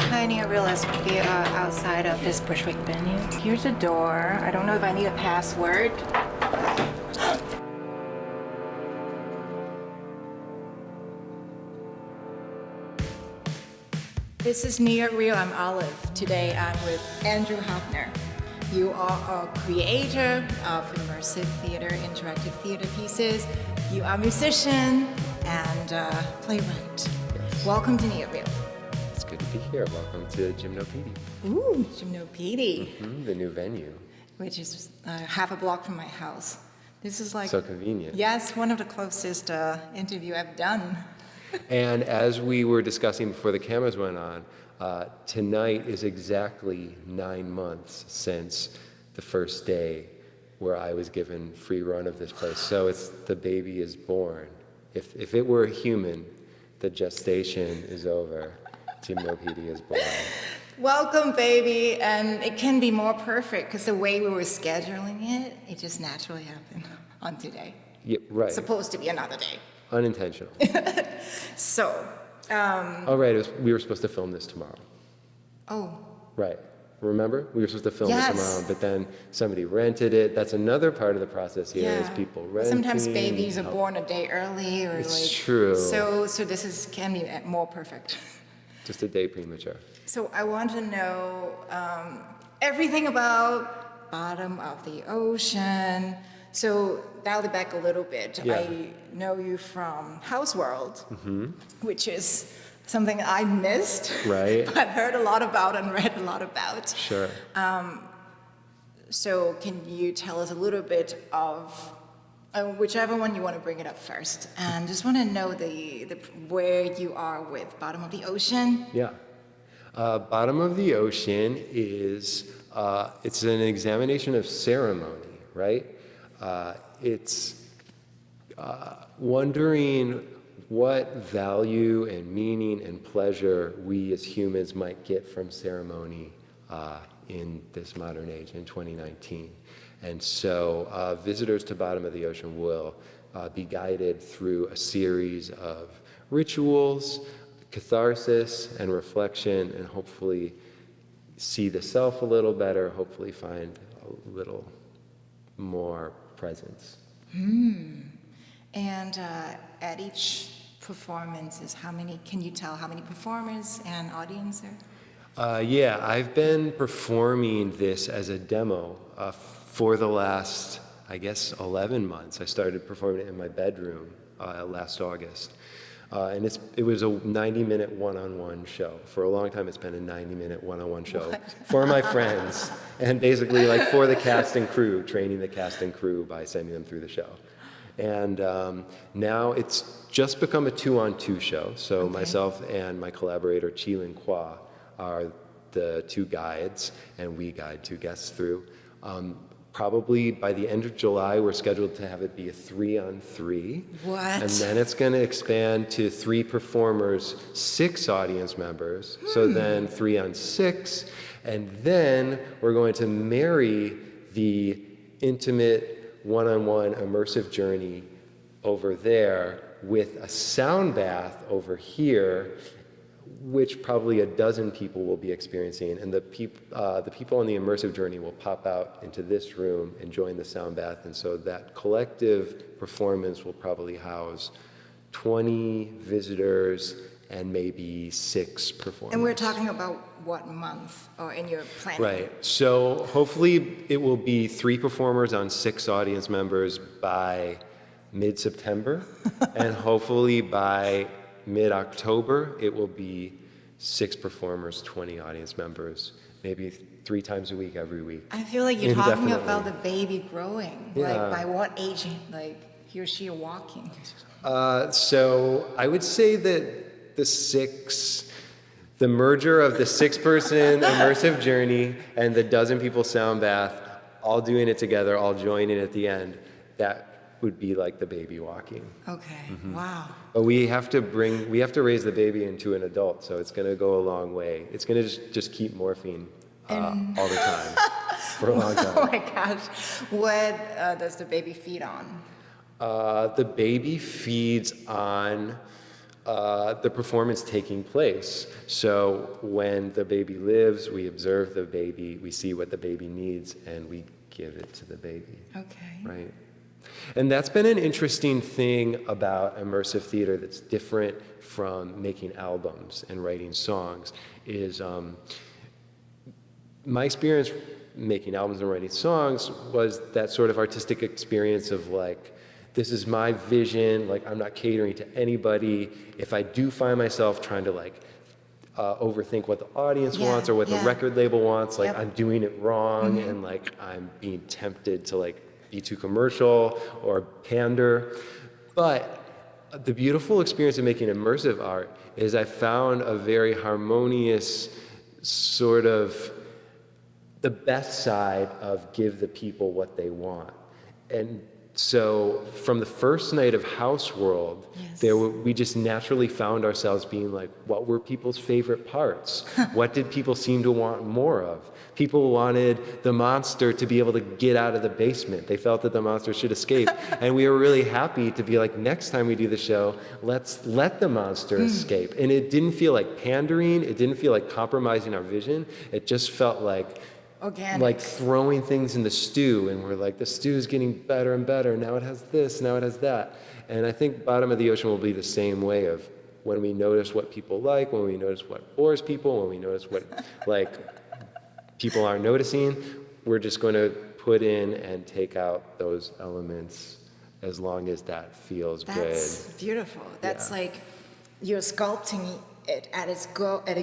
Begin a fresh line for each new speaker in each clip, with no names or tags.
Pioneer Realist. We are outside of this Bushwick venue. Here's a door. I don't know if I need a password. This is Near Real. I'm Olive. Today I'm with Andrew Hoepfner. You are a creator of immersive theater, interactive theater pieces. You are a musician and playwright.
Yes.
Welcome to Near Real.
It's good to be here. Welcome to Gymnopedie.
Ooh, Gymnopedie.
The new venue.
Which is half a block from my house. This is like...
So convenient.
Yes, one of the closest interview I've done.
And as we were discussing before the cameras went on, tonight is exactly 9 months since the first day where I was given free run of this place. So it's the baby is born. If it were a human, the gestation is over. Gymnopedie is born.
Welcome, baby. And it can be more perfect because the way we were scheduling it, it just naturally happened on today.
Yeah, right.
Supposed to be another day.
Unintentional.
So.
Oh, right. We were supposed to film this tomorrow.
Oh.
Right. Remember? We were supposed to film
Yes.
it tomorrow, but then somebody rented it. That's another part of the process here is people renting.
Sometimes babies are born a day early or
It's true.
So this can be more perfect.
Just a day premature.
So I want to know everything about bottom of the ocean. So dial it back a little bit.
Yeah.
I know you from Houseworld, which is something I missed,
Right.
but heard a lot about and read a lot about.
Sure.
So can you tell us a little bit of whichever one you want to bring it up first? And just want to know the where you are with Bottom of the Ocean.
Yeah. Bottom of the Ocean is, it's an examination of ceremony, right? It's wondering what value and meaning and pleasure we as humans might get from ceremony in this modern age, in 2019. And so visitors to Bottom of the Ocean will be guided through a series of rituals, catharsis and reflection, and hopefully see the self a little better, hopefully find a little more presence.
And at each performance is can you tell how many performers and audience are?
Yeah, I've been performing this as a demo for the last, I guess, 11 months. I started performing it in my bedroom last August. And it was a 90-minute one-on-one show. For a long time, it's been a 90-minute one-on-one show for my friends, and basically like for the cast and crew, training the cast and crew by sending them through the show. And now it's just become a two-on-two show. So myself and my collaborator, Chi-Lin Kwa, are the two guides, and we guide two guests through. Probably by the end of July, we're scheduled to have it be a 3-on-3.
What?
And then it's going to expand to 3 performers, 6 audience members. So then 3-on-6. And then we're going to marry the intimate one-on-one immersive journey over there with a sound bath over here, which probably a dozen people will be experiencing, and the people on the immersive journey will pop out into this room and join the sound bath, and so that collective performance will probably house 20 visitors and maybe 6 performers.
And we're talking about what month or in your planning?
Right, so hopefully it will be 3 performers on 6 audience members by mid-September, and hopefully by mid-October, it will be 6 performers, 20 audience members, maybe 3 times a week, every week.
I feel like you're talking
Indefinitely.
about the baby growing.
Yeah.
Like by what age, like he or she are walking?
So I would say that the merger of the 6-person immersive journey and the dozen people sound bath, all doing it together, all joining at the end, that would be like the baby walking.
Okay, wow.
But we have to raise the baby into an adult, so it's going to go a long way. It's going to just keep morphing all the time for a long time.
Oh my gosh. What does the baby feed on?
The baby feeds on the performance taking place. So when the baby lives, we observe the baby, we see what the baby needs, and we give it to the baby.
Okay.
Right. And that's been an interesting thing about immersive theater that's different from making albums and writing songs, is my experience making albums and writing songs was that sort of artistic experience of like, this is my vision, like I'm not catering to anybody. If I do find myself trying to like overthink what the audience wants or what the record label wants, like I'm doing it wrong, and like I'm being tempted to like be too commercial or pander. But the beautiful experience of making immersive art is I found a very harmonious sort of the best side of give the people what they want. And so from the first night of Houseworld, we just naturally found ourselves being like, what were people's favorite parts? What did people seem to want more of? People wanted the monster to be able to get out of the basement. They felt that the monster should escape. And we were really happy to be like, next time we do the show, let's let the monster escape. And it didn't feel like pandering. It didn't feel like compromising our vision. It just felt like
organic.
Like throwing things in the stew, and we're like, the stew is getting better and better. Now it has this, now it has that. And I think Bottom of the Ocean will be the same way of when we notice what people like, when we notice what bores people, when we notice what like people aren't noticing, we're just going to put in and take out those elements as long as that feels good.
That's beautiful. That's like you're sculpting it at it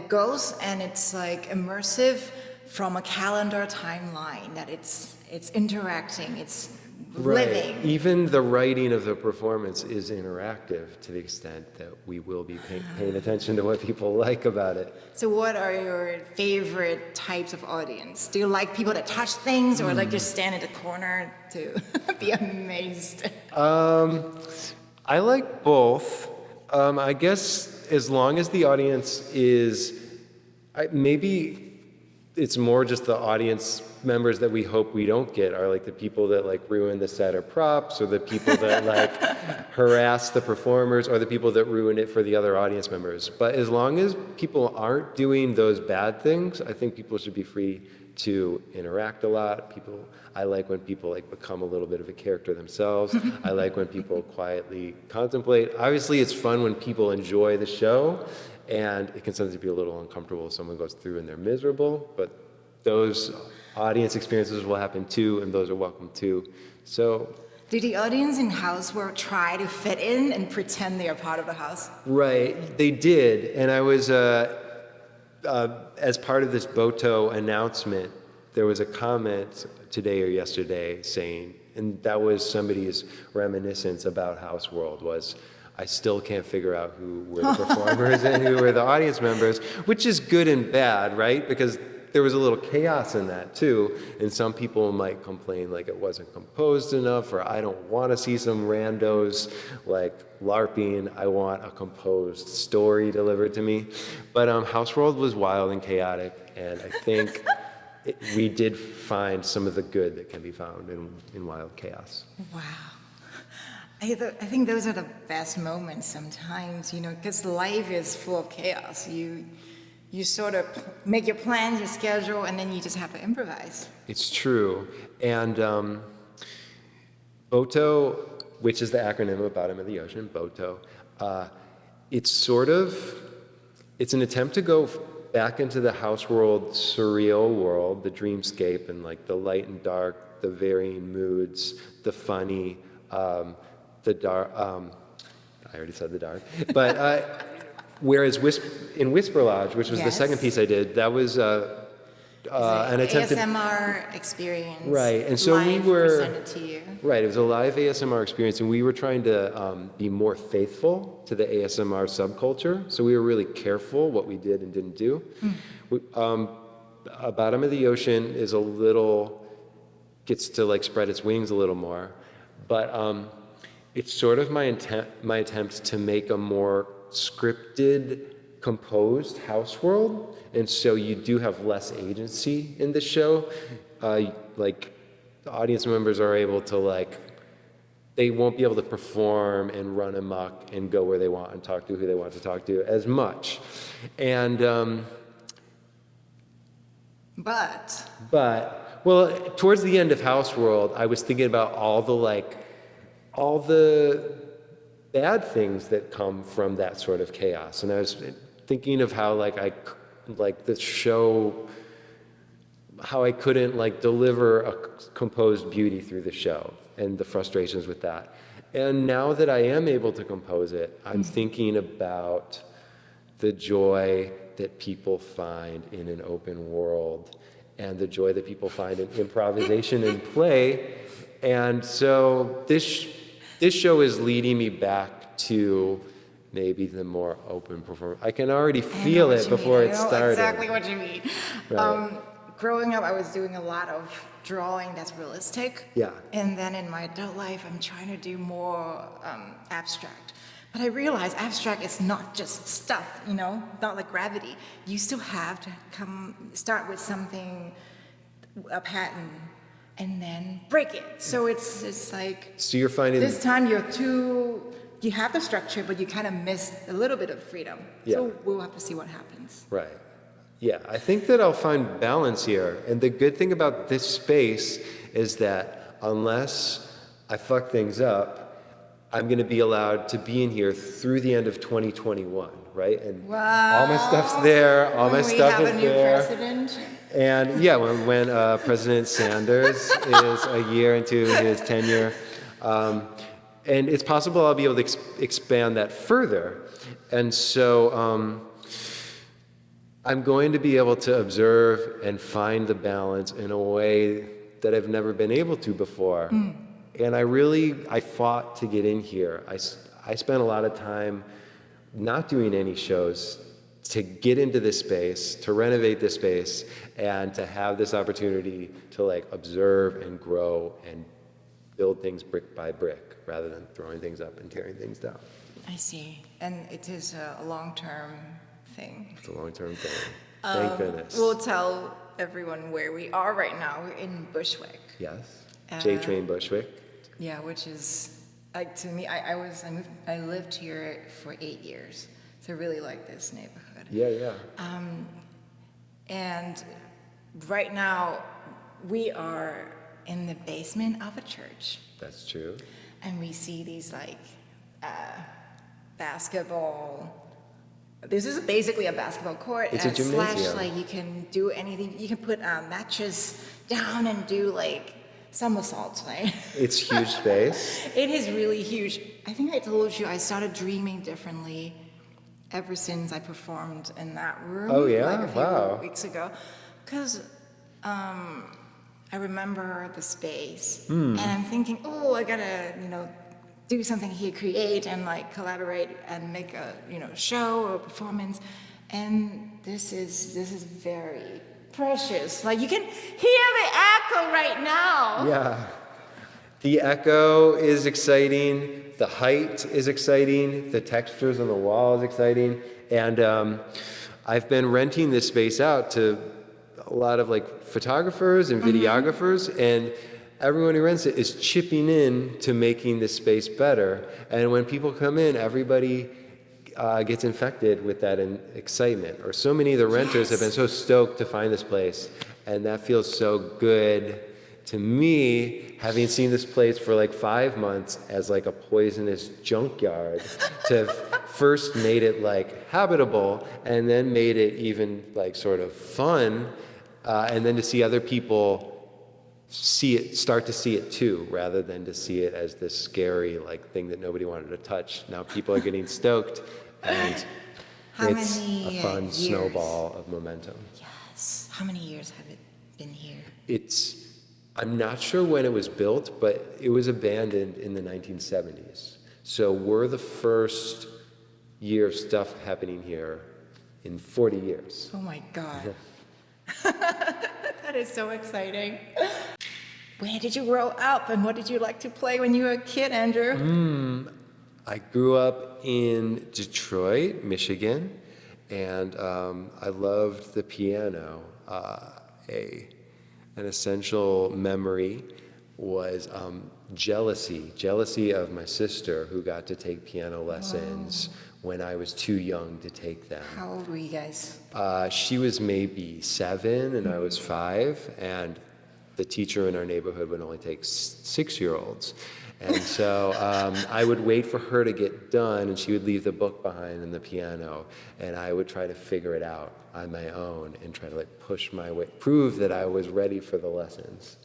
goes, and it's like immersive from a calendar timeline, that it's interacting, it's living.
Even the writing of the performance is interactive to the extent that we will be paying attention to what people like about it.
So what are your favorite types of audience? Do you like people that touch things, or like just stand in the corner to be amazed?
I like both. I guess as long as the audience is, maybe it's more just the audience members that we hope we don't get are like the people that like ruin the set or props, or the people that like harass the performers, or the people that ruin it for the other audience members. But as long as people aren't doing those bad things, I think people should be free to interact a lot. I like when people like become a little bit of a character themselves. I like when people quietly contemplate. Obviously, it's fun when people enjoy the show, and it can sometimes be a little uncomfortable if someone goes through and they're miserable, but those audience experiences will happen too, and those are welcome too. So,
do the audience in Houseworld try to fit in and pretend they are part of the house?
Right, they did. And I was, as part of this BOTO announcement, there was a comment today or yesterday saying, and that was somebody's reminiscence about Houseworld, was, I still can't figure out who were the performers and who were the audience members, which is good and bad, right? Because there was a little chaos in that too, and some people might complain like it wasn't composed enough, or I don't want to see some randos like LARPing, I want a composed story delivered to me. But Houseworld was wild and chaotic, and I think we did find some of the good that can be found in wild chaos.
Wow. I think those are the best moments sometimes, you know, because life is full of chaos. You sort of make your plans, your schedule, and then you just have to improvise. It's
true. And BOTO, which is the acronym of Bottom of the Ocean, BOTO, it's an attempt to go back into the Houseworld surreal world, the dreamscape, and like the light and dark, the varying moods, the funny, the dark, I already said the dark, but whereas in Whisperlodge, which was the second piece I did, that was an attempt
ASMR experience.
Right, and so we were
presented to you.
Right, it was a live ASMR experience, and we were trying to be more faithful to the ASMR subculture. So we were really careful what we did and didn't do. Bottom of the Ocean is gets to like spread its wings a little more, but it's sort of my attempt to make a more scripted, composed Houseworld, and so you do have less agency in the show. Like the audience members are able to like they won't be able to perform and run amok and go where they want and talk to who they want to talk to as much. And well, towards the end of Houseworld, I was thinking about all the bad things that come from that sort of chaos, and I was thinking of how the show, how I couldn't deliver a composed beauty through the show and the frustrations with that. And now that I am able to compose it, I'm thinking about the joy that people find in an open world and the joy that people find in improvisation and play. And so this show is leading me back to maybe the more open performance. I can already feel it before it started.
Exactly what you mean.
Right.
Growing up, I was doing a lot of drawing that's realistic.
Yeah.
And then in my adult life, I'm trying to do more abstract. But I realized abstract is not just stuff, not like gravity. You still have to start with something, a pattern, and then break it. So it's like,
so you're finding
this time you have the structure, but you kind of miss a little bit of freedom.
Yeah.
So we'll have to see what happens.
Right. Yeah, I think that I'll find balance here. And the good thing about this space is that unless I fuck things up, I'm going to be allowed to be in here through the end of 2021, right? And
wow.
All my stuff's there. All my stuff is there.
We have a new president.
And yeah, when President Sanders is a year into his tenure, and it's possible I'll be able to expand that further. And so I'm going to be able to observe and find the balance in a way that I've never been able to before. And I fought to get in here. I spent a lot of time not doing any shows to get into this space, to renovate this space, and to have this opportunity to observe and grow and build things brick by brick rather than throwing things up and tearing things down.
I see. And it is a long-term thing.
It's a long-term thing. Thank goodness.
We'll tell everyone where we are right now. We're in Bushwick.
Yes. J-Train Bushwick.
Yeah, which is to me. I lived here for 8 years, so I really like this neighborhood.
Yeah.
And right now, we are in the basement of a church.
That's true.
And we see these basketball. This is basically a basketball court.
It's a gymnasium.
Slash, you can do anything. You can put matches down and do somersaults, right?
It's huge space.
It is really huge. I think I told you I started dreaming differently ever since I performed in that room.
Oh yeah,
a few
wow.
weeks ago, because I remember the space, and I'm thinking, I gotta do something here, create and collaborate and make a show or performance, and this is very precious. You can hear the echo right now.
Yeah. The echo is exciting. The height is exciting. The textures on the wall is exciting. And I've been renting this space out to a lot of photographers and videographers, and everyone who rents it is chipping in to making this space better. And when people come in, everybody gets infected with that excitement. Or so many of the renters have been so stoked to find this place, and that feels so good to me, having seen this place for 5 months as a poisonous junkyard, to have first made it habitable and then made it even sort of fun, and then to see other people start to see it too, rather than to see it as this scary thing that nobody wanted to touch. Now people are getting stoked, and it's a fun snowball of momentum.
Yes. How many years have it been here?
I'm not sure when it was built, but it was abandoned in the 1970s. So we're the first year of stuff happening here in 40 years.
Oh my God. That is so exciting. Where did you grow up, and what did you like to play when you were a kid, Andrew?
I grew up in Detroit, Michigan, and I loved the piano. An essential memory was jealousy of my sister who got to take piano lessons when I was too young to take them.
How old were you guys?
She was maybe 7 and I was 5, and the teacher in our neighborhood would only take 6-year-olds. And so I would wait for her to get done, and she would leave the book behind in the piano, and I would try to figure it out on my own and try to like push my way, prove that I was ready for the lessons,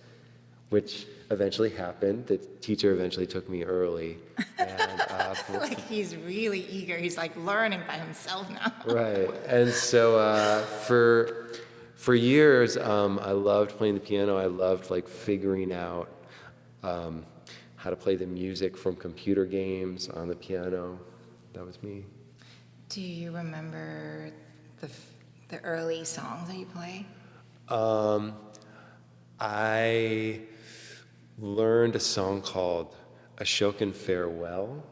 which eventually happened. The teacher eventually took me early. And,
Like he's really eager. He's like learning by himself now.
right. And so for years, I loved playing the piano. I loved like figuring out how to play the music from computer games on the piano. That was me.
Do you remember the early songs that you played?
I learned a song called Ashokan Farewell.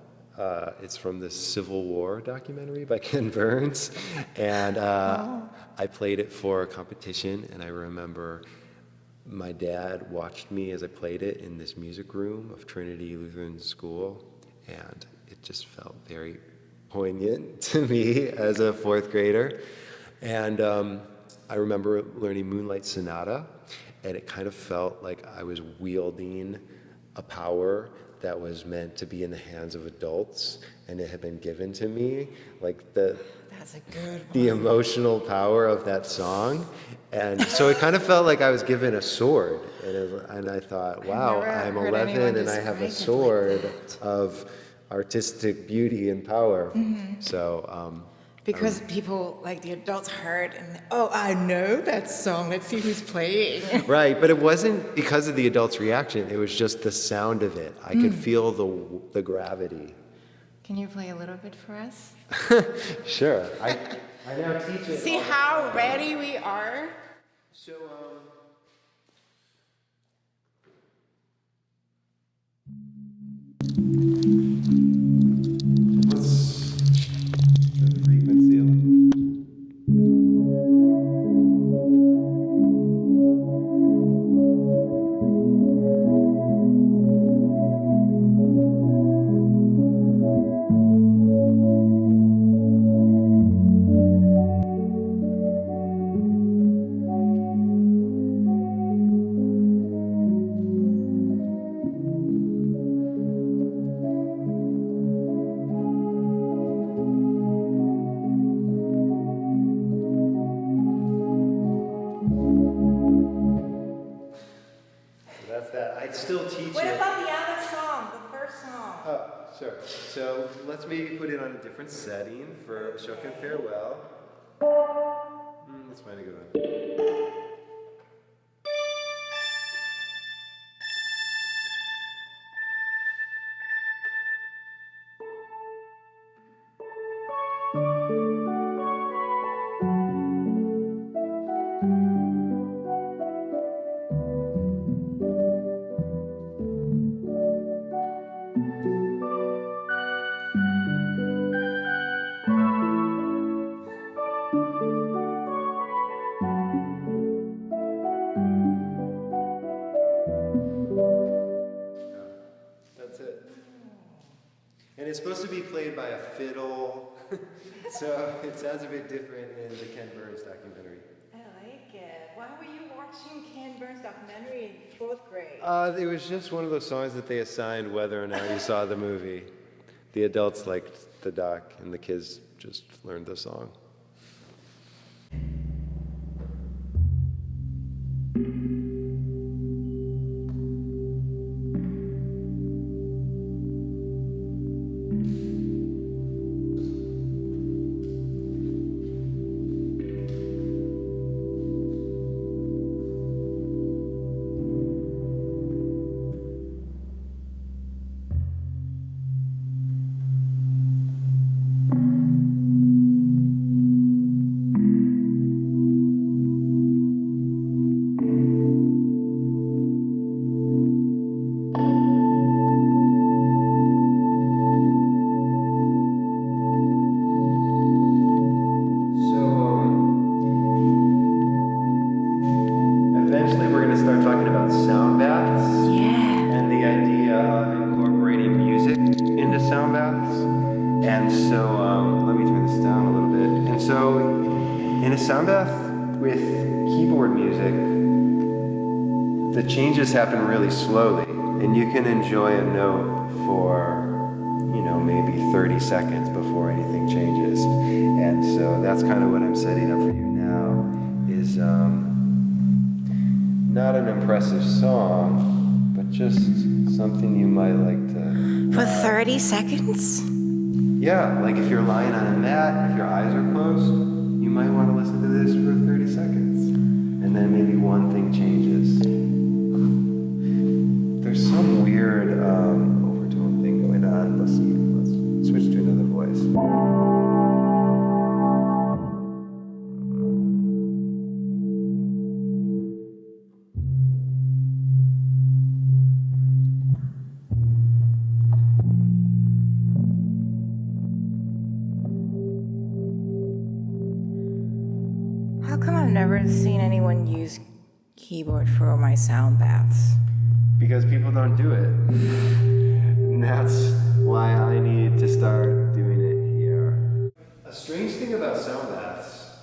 It's from the Civil War documentary by Ken Burns. And I played it for a competition, and I remember my dad watched me as I played it in this music room of Trinity Lutheran School, and it just felt very poignant to me as a 4th grader. And I remember learning Moonlight Sonata, and it kind of felt like I was wielding a power that was meant to be in the hands of adults, and it had been given to me, like
That's a good one.
the emotional power of that song. And so it kind of felt like I was given a sword, and I thought, wow, I'm 11 and I have a sword of artistic beauty and power. So
Because people, like the adults heard, and oh, I know that song. Let's see who's playing.
right, but it wasn't because of the adults' reaction. It was just the sound of it. I could feel the gravity.
Can you play a little bit for us?
Sure. I now teach it.
See how ready we are?
So, what's the frequency of it? So let's maybe put it on a different setting for Ashokan Farewell. Let's find a good one. And it's supposed to be played by a fiddle, so it sounds a bit different in the Ken Burns documentary.
I like it. Why were you watching Ken Burns' documentary in 4th grade?
It was just one of those songs that they assigned whether or not you saw the movie. The adults liked the doc, and the kids just learned the song. bath with keyboard music, the changes happen really slowly, and you can enjoy a note for, maybe 30 seconds before anything changes. And so that's kind of what I'm setting up for you now, is not an impressive song, but just something you might like to...
For 30 seconds?
Yeah, like if you're lying on a mat, if your eyes are closed, you might want to listen to this for 30 seconds. And then maybe one thing changes. There's some weird overtone thing going on. Let's switch to another voice.
How come I've never seen anyone use keyboard for my sound baths?
Because people don't do it. And that's why I need to start doing it here. A strange thing about sound baths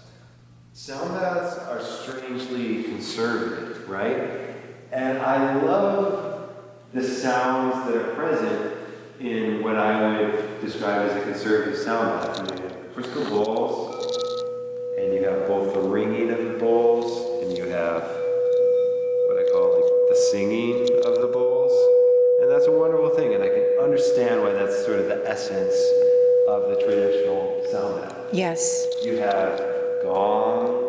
are strangely conservative, right? And I love the sounds that are present in what I would describe as a conservative sound bath. You have crystal bowls, and you have both the ringing of the bowls, and you have what I call like the singing of the bowls. And that's a wonderful thing, and I can understand why that's sort of the essence of the traditional sound bath.
Yes.
You have gong,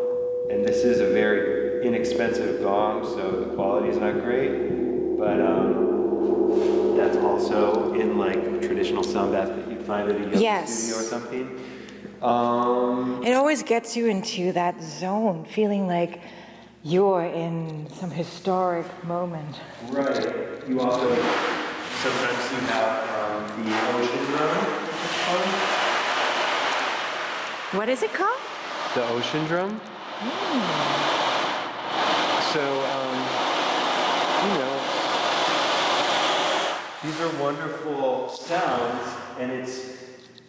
and this is a very inexpensive gong, so the quality is not great, but that's also in like a traditional sound bath that you'd find at a yoga studio or something.
It always gets you into that zone, feeling like you're in some historic moment.
Right. You also, sometimes you have the ocean drum.
What is it called?
The ocean drum. So, these are wonderful sounds, and it's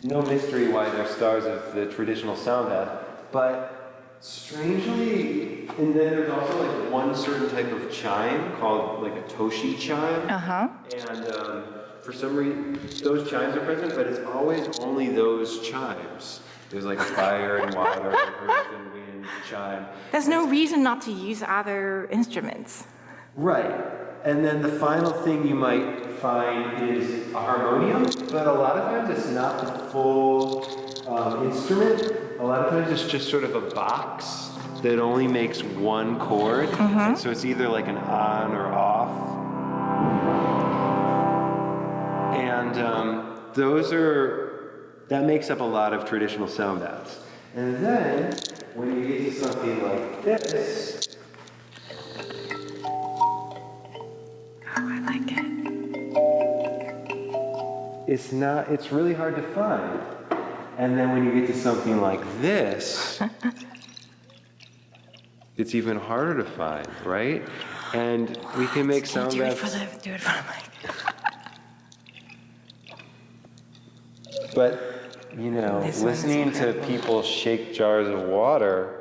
no mystery why they're stars of the traditional sound bath, but strangely, and then there's also like one certain type of chime called like a toshi chime. And for some reason, those chimes are present, but it's always only those chimes. There's like a fire and water, earth and wind chime.
There's no reason not to use other instruments.
Right. And then the final thing you might find is a harmonium, but a lot of times it's not the full instrument. A lot of times it's just sort of a box that only makes one chord. So it's either like an on or off. And that makes up a lot of traditional sound baths. And then when you get to something like this, it's really hard to find. And then when you get to something like this, it's even harder to find, right? And we can make sound baths.
Do it for the mic.
But, listening to people shake jars of water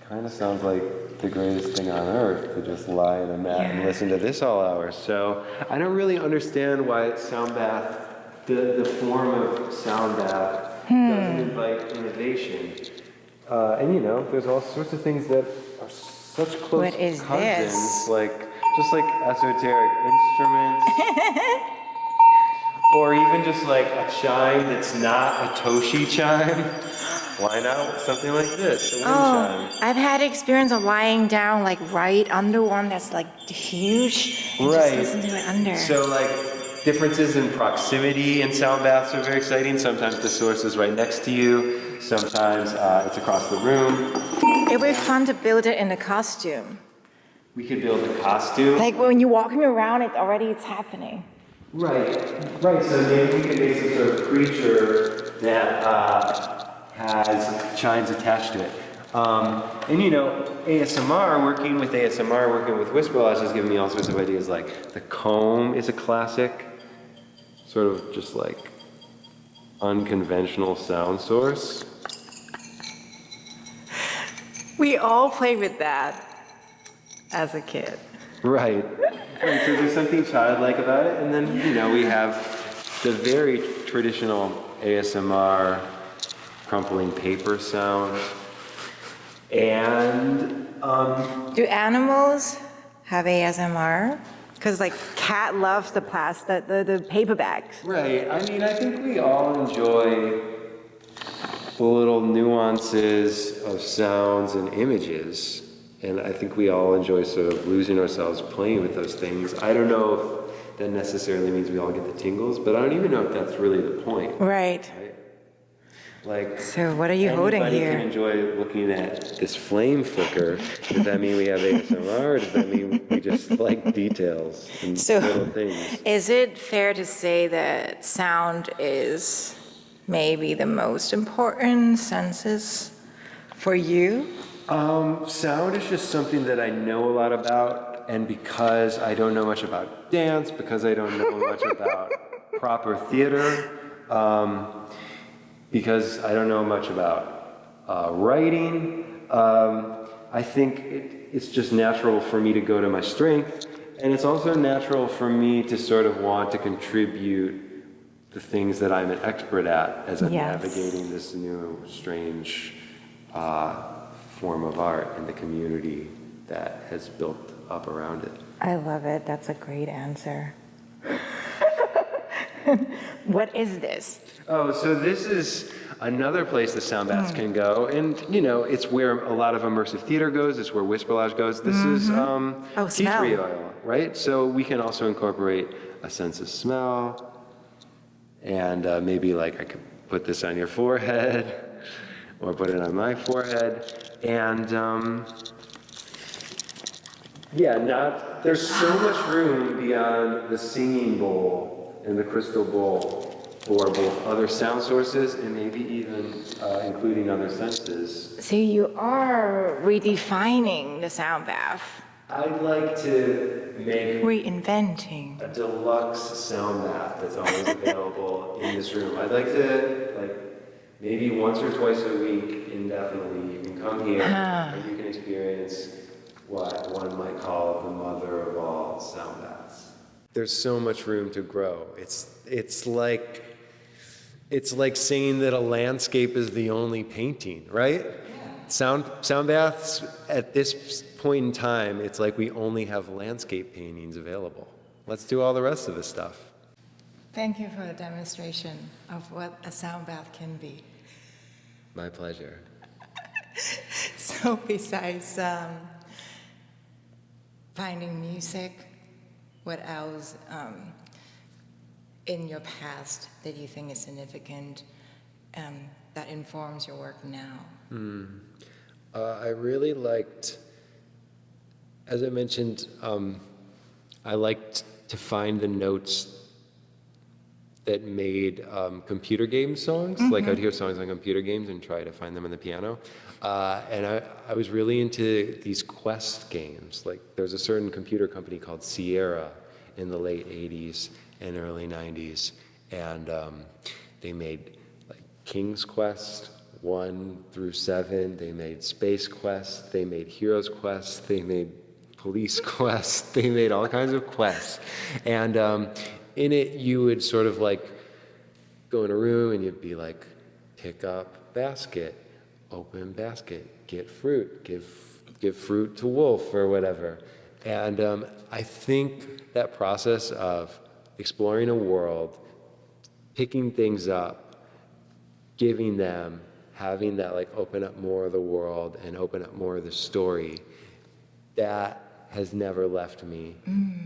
kind of sounds like the greatest thing on earth, to just lie in a mat and listen to this all hours. So I don't really understand why sound bath, the form of sound bath, doesn't invite innovation. And there's all sorts of things that are such close cousins, just like esoteric instruments. Or even just like a chime that's not a toshi chime. Why not something like this, a wind chime?
I've had experience of lying down like right under one that's like huge and just listen to it under.
So like differences in proximity in sound baths are very exciting. Sometimes the source is right next to you. Sometimes it's across the room.
It would be fun to build it in a costume.
We could build a costume.
Like when you're walking around, it's happening.
Right. So maybe we could make some sort of creature that has chimes attached to it. ASMR, working with Whisperlodge has given me all sorts of ideas. Like the comb is a classic, sort of just like unconventional sound source.
We all play with that as a kid.
Right. Right. So there's something childlike about it, and then we have the very traditional ASMR crumpling paper sound, and
Do animals have ASMR? Because like cat loves the paper bags.
right. I mean, I think we all enjoy the little nuances of sounds and images. And I think we all enjoy sort of losing ourselves playing with those things. I don't know if that necessarily means we all get the tingles, but I don't even know if that's really the point.
Right.
Like,
So what are you holding
anybody
here?
can enjoy looking at this flame flicker. Does that mean we have ASMR, or does that mean we just like details and little things?
Is it fair to say that sound is maybe the most important senses for you?
Sound is just something that I know a lot about, and because I don't know much about dance, because I don't know much about proper theater, because I don't know much about writing, I think it's just natural for me to go to my strength, and it's also natural for me to sort of want to contribute the things that I'm an expert at as I'm navigating this new, strange form of art and the community that has built up around it.
I love it. That's a great answer. What is this?
Oh, so this is another place the sound baths can go, and it's where a lot of immersive theater goes. It's where Whisperlodge goes. This is tea tree oil, right? So we can also incorporate a sense of smell, and maybe like I could put this on your forehead, or put it on my forehead. And there's so much room beyond the singing bowl and the crystal bowl for both other sound sources and maybe even including other senses.
So you are redefining the sound bath.
I'd like to make
Reinventing.
a deluxe sound bath that's always available in this room. I'd like to, maybe once or twice a week, indefinitely, you can come here and you can experience what one might call the mother of all sound baths. There's so much room to grow. It's like saying that a landscape is the only painting, right? Sound baths at this point in time, it's like we only have landscape paintings available. Let's do all the rest of the stuff.
Thank you for the demonstration of what a sound bath can be.
My pleasure.
So besides finding music, what else in your past that you think is significant that informs your work now?
I really liked, as I mentioned, I liked to find the notes that made computer game songs. Like I'd hear songs on computer games and try to find them on the piano. And I was really into these quest games. Like there's a certain computer company called Sierra in the late 80s and early 90s. And they made like King's Quest 1 through 7. They made Space Quest. They made Heroes Quest. They made Police Quest. They made all kinds of quests. And in it, you would sort of like go in a room and you'd be like, pick up basket, open basket, get fruit, give fruit to wolf or whatever. And I think that process of exploring a world, picking things up, giving them, having that like open up more of the world and open up more of the story, that has never left me.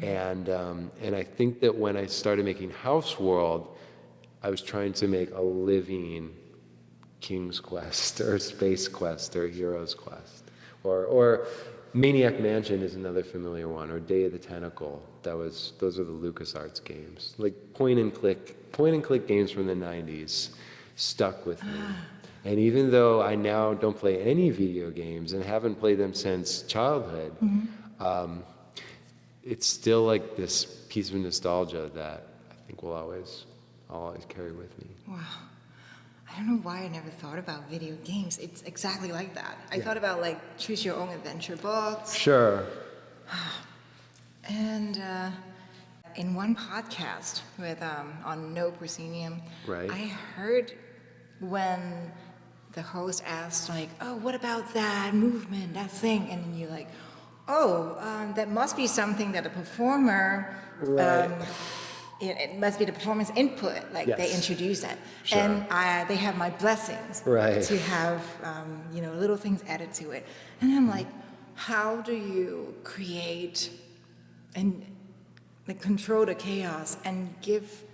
And I think that when I started making Houseworld, I was trying to make a living King's Quest or Space Quest or Heroes Quest. Or Maniac Mansion is another familiar one, or Day of the Tentacle. Those are the LucasArts games. Like point and click games from the 90s stuck with me. And even though I now don't play any video games and haven't played them since childhood, it's still like this piece of nostalgia that I think I'll always carry with me.
Wow. I don't know why I never thought about video games. It's exactly like that. I thought about like choose your own adventure books.
Sure.
And in one podcast with on No Proscenium,
Right.
I heard when the host asked like, "Oh, what about that movement, that thing?" And then you're like, "Oh, that must be something that a performer."
Right.
It must be the performance input, like they
Yes.
introduce that,
Sure.
and they have my blessings
Right.
to have little things added to it, and I'm like, how do you create and like control the chaos and give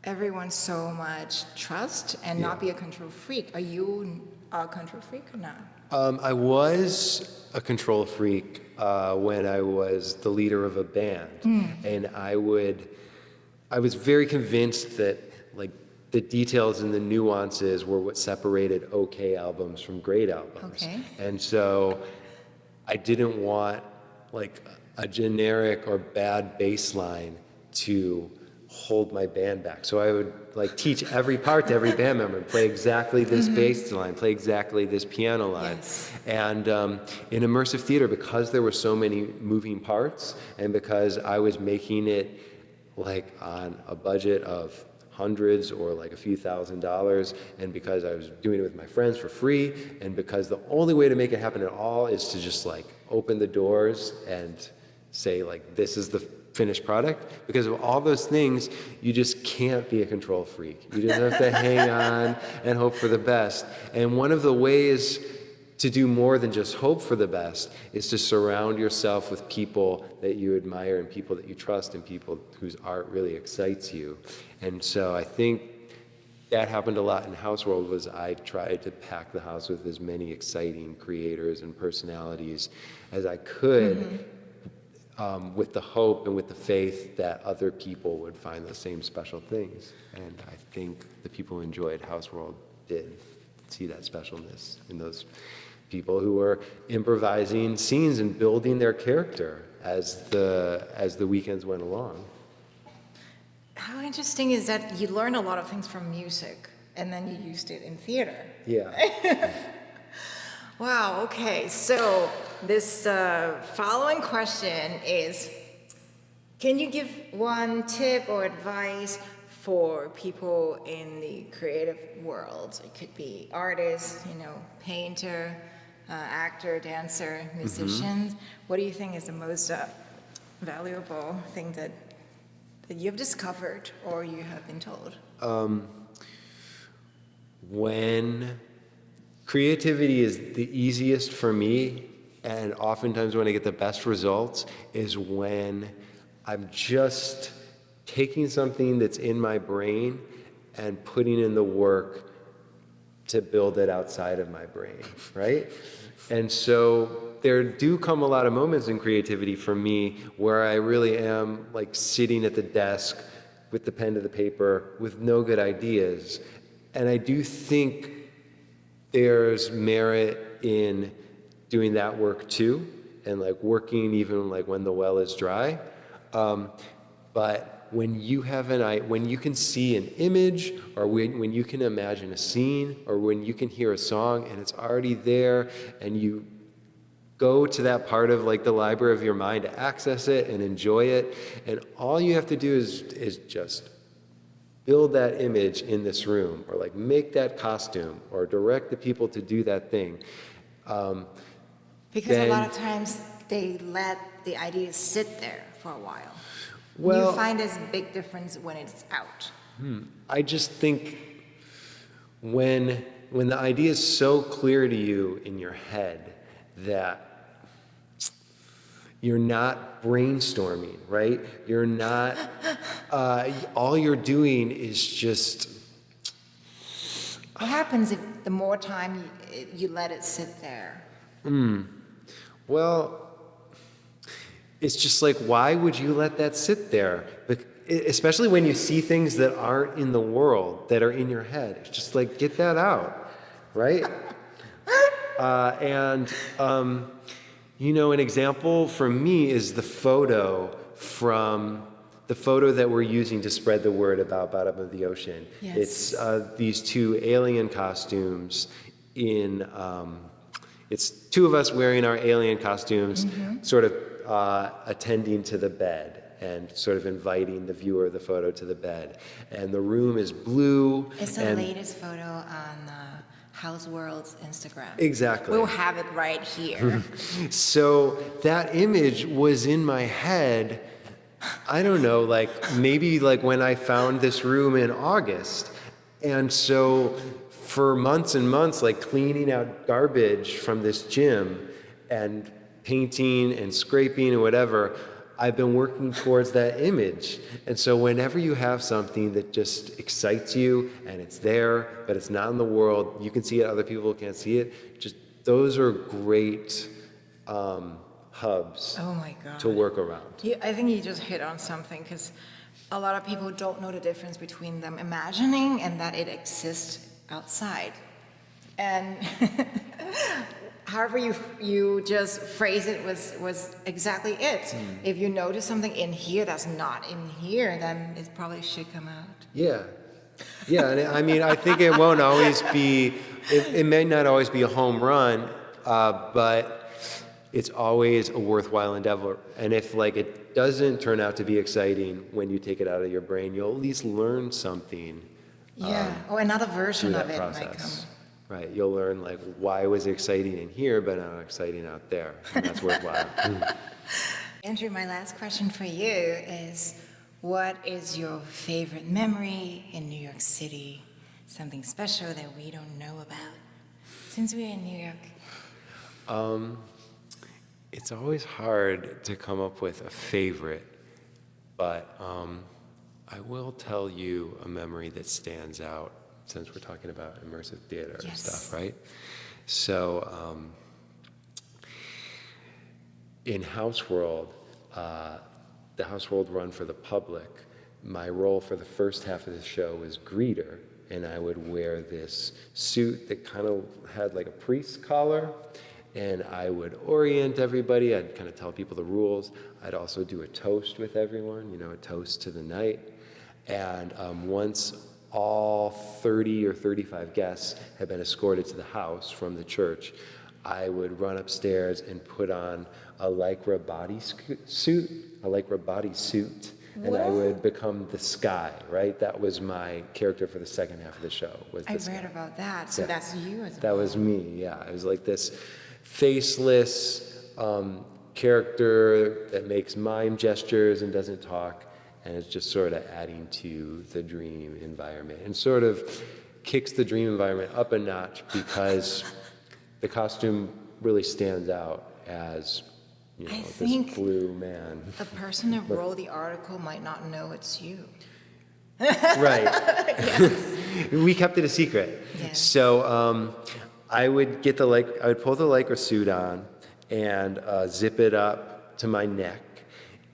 everyone so much trust and not be a control freak? Are you a control freak or not?
I was a control freak when I was the leader of a band, and I was very convinced that like the details and the nuances were what separated okay albums from great albums.
Okay.
And so I didn't want like a generic or bad bass line to hold my band back. So I would like teach every part to every band member, play exactly this bass line, play exactly this piano line.
Yes.
And in immersive theater, because there were so many moving parts and because I was making it like on a budget of hundreds or like a few $1,000s, and because I was doing it with my friends for free, and because the only way to make it happen at all is to just like open the doors and say like, this is the finished product. Because of all those things, you just can't be a control freak. You just have to hang on and hope for the best. And one of the ways to do more than just hope for the best is to surround yourself with people that you admire and people that you trust and people whose art really excites you. And so I think that happened a lot in Houseworld. Was I tried to pack the house with as many exciting creators and personalities as I could, with the hope and with the faith that other people would find the same special things. And I think the people who enjoyed Houseworld did see that specialness in those people who were improvising scenes and building their character as the weekends went along.
How interesting is that you learn a lot of things from music and then you used it in theater.
Yeah.
Wow, okay, so this following question is, can you give one tip or advice for people in the creative world? It could be artists, painter, actor, dancer, musicians. What do you think is the most valuable thing that you've discovered or you have been told?
When creativity is the easiest for me, and oftentimes when I get the best results, is when I'm just taking something that's in my brain and putting in the work to build it outside of my brain, right? And so there do come a lot of moments in creativity for me where I really am like sitting at the desk with the pen to the paper with no good ideas. And I do think there's merit in doing that work too, and like working even like when the well is dry. But when you when you can see an image, or when you can imagine a scene, or when you can hear a song and it's already there, and you go to that part of like the library of your mind to access it and enjoy it, and all you have to do is just build that image in this room, or like make that costume, or direct the people to do that thing.
Because a lot of times they let the ideas sit there for a while.
Well,
you find there's a big difference when it's out.
I just think when the idea is so clear to you in your head that you're not brainstorming, right? You're not, all you're doing is just...
What happens if the more time you let it sit there?
Well, it's just like, why would you let that sit there? Especially when you see things that aren't in the world, that are in your head. It's just like, get that out, right? An example for me is the photo from the the photo that we're using to spread the word about Bottom of the Ocean.
Yes.
It's these two alien costumes in, it's two of us wearing our alien costumes, sort of attending to the bed and sort of inviting the viewer of the photo to the bed. And the room is blue.
It's the latest photo on Houseworld's Instagram.
Exactly.
We'll have it right here.
So that image was in my head, I don't know, like maybe like when I found this room in August. And so for months and months, like cleaning out garbage from this gym and painting and scraping and whatever, I've been working towards that image. And so whenever you have something that just excites you and it's there, but it's not in the world, you can see it, other people can't see it, just those are great hubs
Oh my God.
to work around.
I think you just hit on something, because a lot of people don't know the difference between them imagining and that it exists outside. And however you just phrase it was exactly it. If you notice something in here that's not in here, then it probably should come out.
Yeah. Yeah, and I mean, I think it won't always be, it may not always be a home run, but it's always a worthwhile endeavor. And if like it doesn't turn out to be exciting when you take it out of your brain, you'll at least learn something.
Yeah, or another version
through
of
that
it
process.
might come.
Right, you'll learn like why was it exciting in here but not exciting out there, and that's worthwhile.
Andrew, my last question for you is, what is your favorite memory in New York City? Something special that we don't know about, since we're in New York?
It's always hard to come up with a favorite, but I will tell you a memory that stands out, since we're talking about immersive theater and stuff, right? So in Houseworld, the Houseworld run for the public, my role for the first half of the show was greeter, and I would wear this suit that kind of had like a priest's collar, and I would orient everybody. I'd kind of tell people the rules. I'd also do a toast with everyone, you know, a toast to the night. And once all 30 or 35 guests had been escorted to the house from the church, I would run upstairs and put on a lycra bodysuit, and I would become the sky, right? That was my character for the second half of the show.
I read about that, so that's you as well.
That was me, yeah. It was like this faceless character that makes mime gestures and doesn't talk, and it's just sort of adding to the dream environment and sort of kicks the dream environment up a notch because the costume really stands out as, you know, this blue man.
The person that wrote the article might not know it's you.
Right. We kept it a secret.
Yes.
So I would get I would pull the lycra suit on and zip it up to my neck,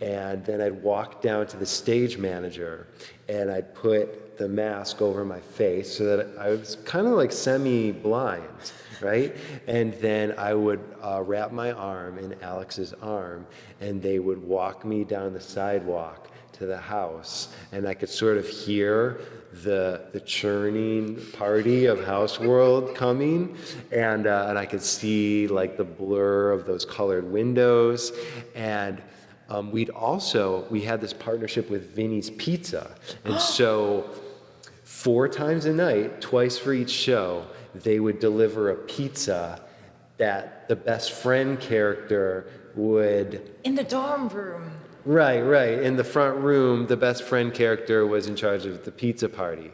and then I'd walk down to the stage manager and I'd put the mask over my face so that I was kind of like semi-blind, right? And then I would wrap my arm in Alex's arm, and they would walk me down the sidewalk to the house, and I could sort of hear the churning party of Houseworld coming, and I could see like the blur of those colored windows. And we had this partnership with Vinny's Pizza, and so 4 times a night, twice for each show, they would deliver a pizza that the best friend character would...
In the dorm room.
Right. In the front room, the best friend character was in charge of the pizza party.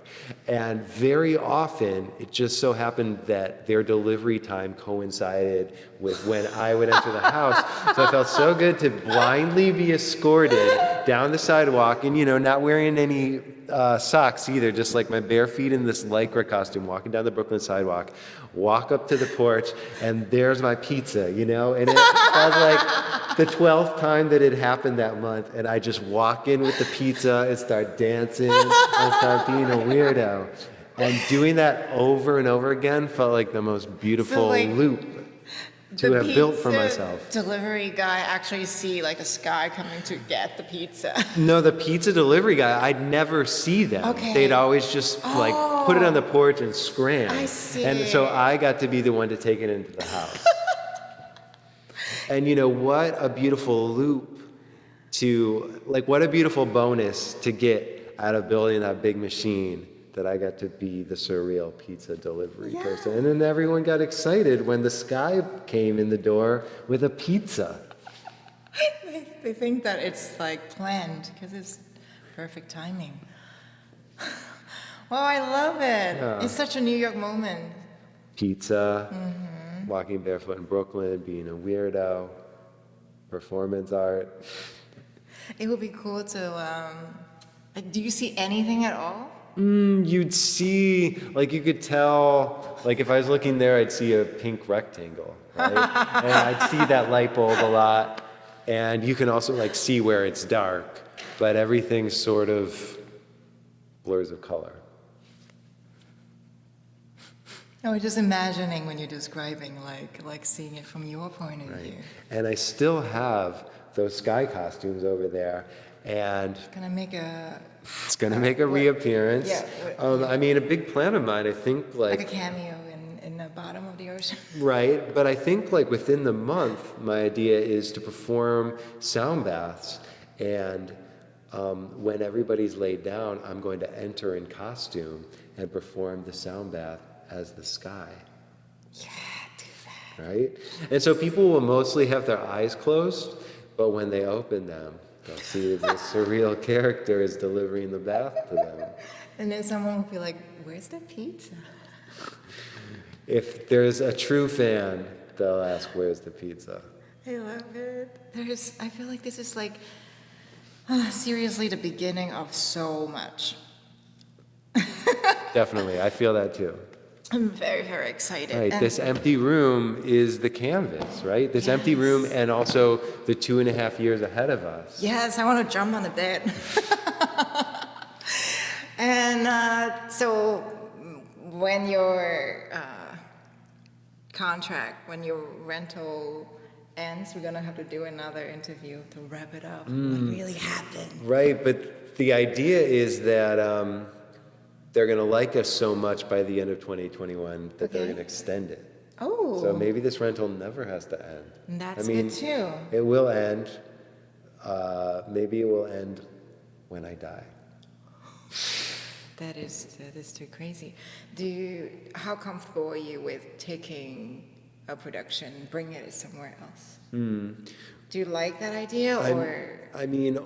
And very often, it just so happened that their delivery time coincided with when I would enter the house. So I felt so good to blindly be escorted down the sidewalk and, you know, not wearing any socks either, just like my bare feet in this lycra costume, walking down the Brooklyn sidewalk, walk up to the porch, and there's my pizza, you know? And it was like the 12th time that it happened that month, and I just walk in with the pizza and start dancing and start being a weirdo. And doing that over and over again felt like the most beautiful loop. to have built for myself.
Delivery guy actually see like a sky coming to get the pizza.
No, the pizza delivery guy, I'd never see them.
Okay.
They'd always just like put it on the porch and scram.
I see.
And so I got to be the one to take it into the house. And you know, what a beautiful loop what a beautiful bonus to get out of building that big machine, that I got to be the surreal pizza delivery person. And then everyone got excited when the sky came in the door with a pizza.
They think that it's like planned because it's perfect timing. Well, I love it.
Yeah.
It's such a New York moment.
Pizza, walking barefoot in Brooklyn, being a weirdo, performance art.
It would be cool to, like, do you see anything at all?
You'd see, like you could tell, like if I was looking there, I'd see a pink rectangle, right? And I'd see that light bulb a lot. And you can also like see where it's dark, but everything sort of blurs of color.
I was just imagining when you're describing, like seeing it from your point of view.
And I still have those sky costumes over there, and
Gonna make a
it's going to make a reappearance.
Yeah.
I mean, a big plan of mine, I think,
like a cameo in the bottom of the ocean.
Right, but I think like within the month, my idea is to perform sound baths, and when everybody's laid down, I'm going to enter in costume and perform the sound bath as the sky.
Yeah, do that.
Right? And so people will mostly have their eyes closed, but when they open them, they'll see the surreal character is delivering the bath to them.
And then someone will be like, where's the pizza?
If there's a true fan, they'll ask, where's the pizza?
I love it. I feel like this is like, seriously, the beginning of so much.
Definitely, I feel that too.
I'm very, very excited.
Right, this empty room is the canvas, right? This empty room and also the 2.5 years ahead of us.
Yes, I want to jump on the bed. And so when your when your rental ends, we're going to have to do another interview to wrap it up. What really happened?
Right, but the idea is that they're going to like us so much by the end of 2021 that they're going to extend it.
Oh.
So maybe this rental never has to end.
And that's good too.
It will end. Maybe it will end when I die.
That is too crazy. How comfortable are you with taking a production, bringing it somewhere else? Do you like that idea, or?
I mean,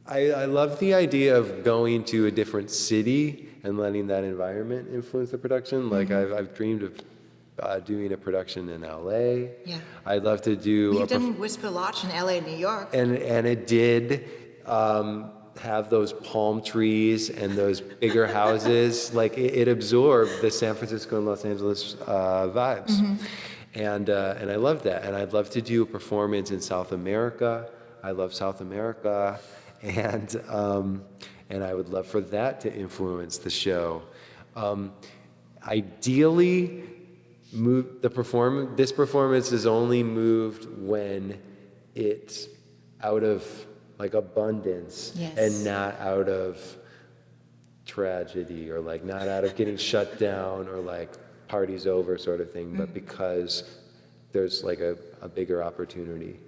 I love the idea of going to a different city and letting that environment influence the production. Like I've dreamed of doing a production in LA.
Yeah.
I'd love to do.
You've done Whisperlodge in LA, New York.
And it did have those palm trees and those bigger houses. Like it absorbed the San Francisco and Los Angeles vibes. And I love that. And I'd love to do a performance in South America. I love South America. And I would love for that to influence the show. Ideally, this performance is only moved when it's out of like abundance and not out of tragedy, or like not out of getting shut down or like party's over sort of thing, but because there's like a bigger opportunity.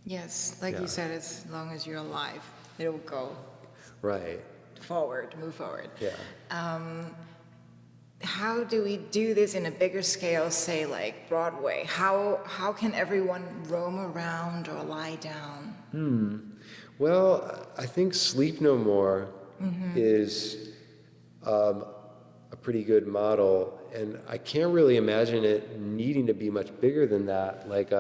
Yes, like you said, as long as you're alive, it'll go move forward.
Yeah.
How do we do this in a bigger scale, say like Broadway? How can everyone roam around or lie down?
Well, I think Sleep No More is a pretty good model, and I can't really imagine it needing to be much bigger than that. Like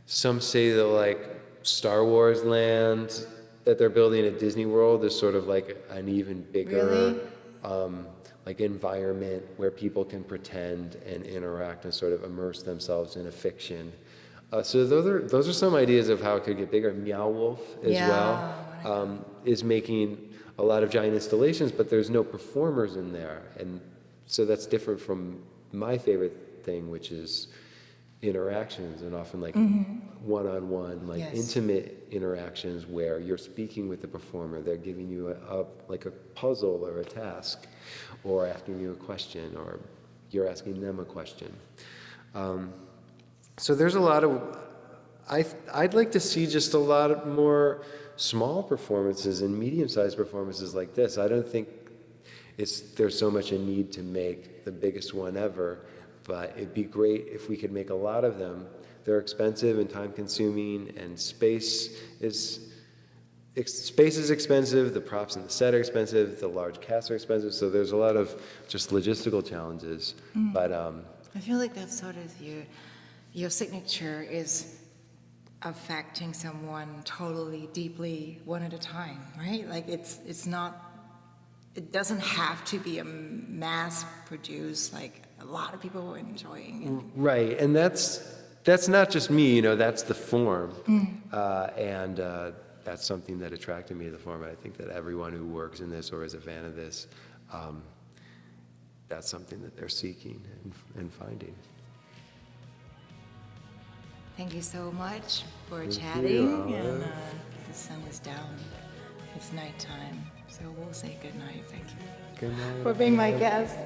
some say that like Star Wars Land that they're building at Disney World is sort of like an even bigger like environment where people can pretend and interact and sort of immerse themselves in a fiction. So those are some ideas of how it could get bigger. Meow Wolf as well is making a lot of giant installations, but there's no performers in there, and so that's different from my favorite thing, which is interactions, and often like one-on-one, like
Yes.
intimate interactions where you're speaking with the performer. They're giving you like a puzzle or a task, or asking you a question, or you're asking them a question. So there's a lot of, I'd like to see just a lot more small performances and medium-sized performances like this. I don't think there's so much a need to make the biggest one ever, but it'd be great if we could make a lot of them. They're expensive and time-consuming, and space is expensive, the props in the set are expensive, the large casts are expensive, so there's a lot of just logistical challenges. But
I feel like that's sort of your signature is affecting someone totally, deeply, one at a time, right? Like it's not, it doesn't have to be a mass-produced, like a lot of people are enjoying it.
right, and that's not just me, that's the form. And that's something that attracted me to the form. And I think that everyone who works in this or is a fan of this, that's something that they're seeking and finding.
Thank you so much for
Thank
chatting.
you,
And the sun is down. It's nighttime, so we'll say good night. Thank you
Good night.
for being my guest.